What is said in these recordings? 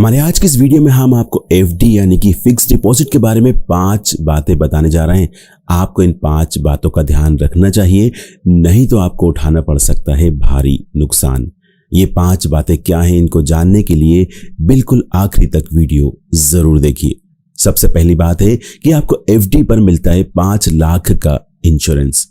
हमारे आज के इस वीडियो में हम आपको एफडी यानी कि फिक्स डिपॉजिट के बारे में 5 बातें बताने जा रहे हैं। आपको इन 5 बातों का ध्यान रखना चाहिए, नहीं तो आपको उठाना पड़ सकता है भारी नुकसान। ये 5 बातें क्या हैं, इनको जानने के लिए बिल्कुल आखिरी तक वीडियो जरूर देखिए। सबसे पहली बात है कि आपको एफडी पर मिलता है 5 लाख का इंश्योरेंस।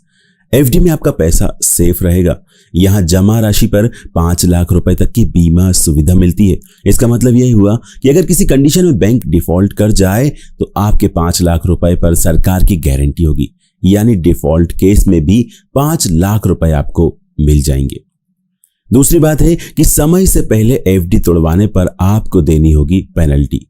एफडी में आपका पैसा सेफ रहेगा। यहां जमा राशि पर 5 लाख रुपए तक की बीमा सुविधा मिलती है। इसका मतलब यही हुआ कि अगर किसी कंडीशन में बैंक डिफॉल्ट कर जाए तो आपके 5 लाख रुपए पर सरकार की गारंटी होगी, यानी डिफॉल्ट केस में भी 5 लाख रुपए आपको मिल जाएंगे। दूसरी बात है कि समय से पहले एफडी तोड़वाने पर आपको देनी होगी पेनल्टी।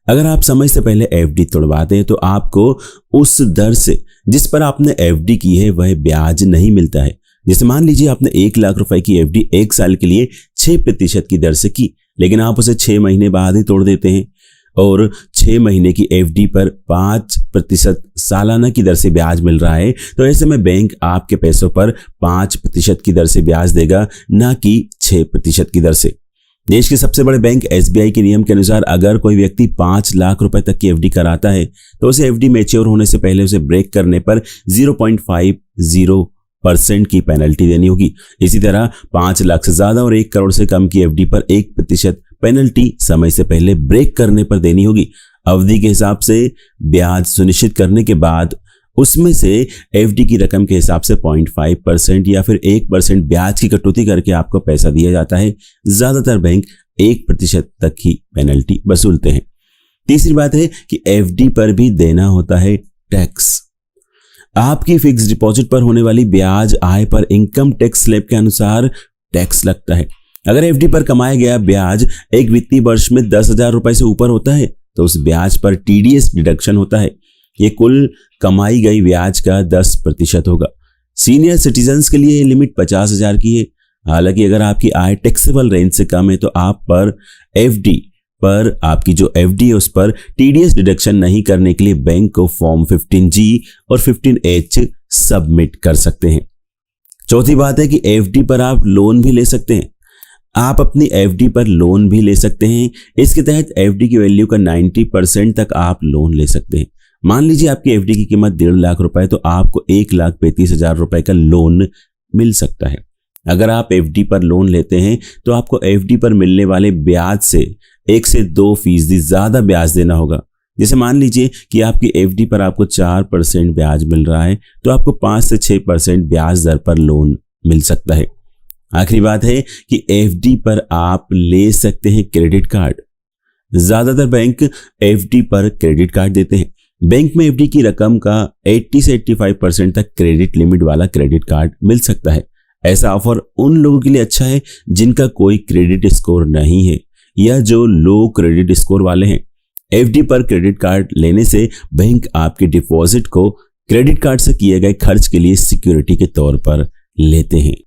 अगर आप समय से पहले एफडी तोड़वाते हैं तो आपको उस दर से जिस पर आपने एफडी की है वह ब्याज नहीं मिलता है। जैसे मान लीजिए आपने 1 लाख रुपए की एफडी 1 साल के लिए 6% की दर से की, लेकिन आप उसे 6 महीने बाद ही तोड़ देते हैं और 6 महीने की एफडी पर 5% सालाना की दर से ब्याज मिल रहा है, तो ऐसे में बैंक आपके पैसों पर 5% की दर से ब्याज देगा, ना कि 6% की दर से। देश के सबसे बड़े बैंक एसबीआई के नियम के अनुसार अगर कोई व्यक्ति 5 लाख रुपए तक की एफडी कराता है तो उसे एफडी मैच्योर होने से पहले उसे ब्रेक करने पर 0.50% की पेनल्टी देनी होगी। इसी तरह 5 लाख से ज्यादा और 1 करोड़ से कम की एफडी पर 1% पेनल्टी समय से पहले ब्रेक करने पर देनी होगी। अवधि के हिसाब से ब्याज सुनिश्चित करने के बाद उसमें से एफडी की रकम के हिसाब से 0.5% या फिर 1% ब्याज की कटौती करके आपको पैसा दिया जाता है। ज्यादातर बैंक 1% तक की पेनल्टी वसूलते हैं। तीसरी बात है कि एफडी पर भी देना होता है टैक्स। आपकी फिक्स डिपॉजिट पर होने वाली ब्याज आय पर इनकम टैक्स स्लैब के अनुसार टैक्स लगता है। अगर एफडी पर कमाया गया ब्याज एक वित्तीय वर्ष में 10,000 रुपए से ऊपर होता है तो उस ब्याज पर टीडीएस डिडक्शन होता है। ये कुल कमाई गई ब्याज का 10% होगा। सीनियर सिटीजन्स के लिए ये लिमिट 50,000 की है। हालांकि अगर आपकी आय टैक्सेबल रेंज से कम है तो आप पर एफडी पर आपकी जो एफडी है उस पर टीडीएस डिडक्शन नहीं करने के लिए बैंक को फॉर्म 15G और 15H सबमिट कर सकते हैं। चौथी बात है कि एफडी पर आप लोन भी ले सकते हैं। आप अपनी एफडी पर लोन भी ले सकते हैं। इसके तहत एफडी की वैल्यू का 90% तक आप लोन ले सकते हैं। मान लीजिए आपकी एफडी की कीमत 1.5 लाख रुपए, तो आपको 1,35,000 रुपए का लोन मिल सकता है। अगर आप एफडी पर लोन लेते हैं तो आपको एफडी पर मिलने वाले ब्याज से 1 से 2% ज्यादा ब्याज देना होगा। जैसे मान लीजिए कि आपकी एफडी पर आपको 4% ब्याज मिल रहा है तो आपको 5 से 6% ब्याज दर पर लोन मिल सकता है। आखिरी बात है कि एफडी पर आप ले सकते हैं क्रेडिट कार्ड। ज्यादातर बैंक एफडी पर क्रेडिट कार्ड देते हैं। बैंक में एफडी की रकम का 80 से 85% तक क्रेडिट लिमिट वाला क्रेडिट कार्ड मिल सकता है। ऐसा ऑफर उन लोगों के लिए अच्छा है जिनका कोई क्रेडिट स्कोर नहीं है या जो लो क्रेडिट स्कोर वाले हैं। एफडी पर क्रेडिट कार्ड लेने से बैंक आपके डिपॉजिट को क्रेडिट कार्ड से किए गए खर्च के लिए सिक्योरिटी के तौर पर लेते हैं।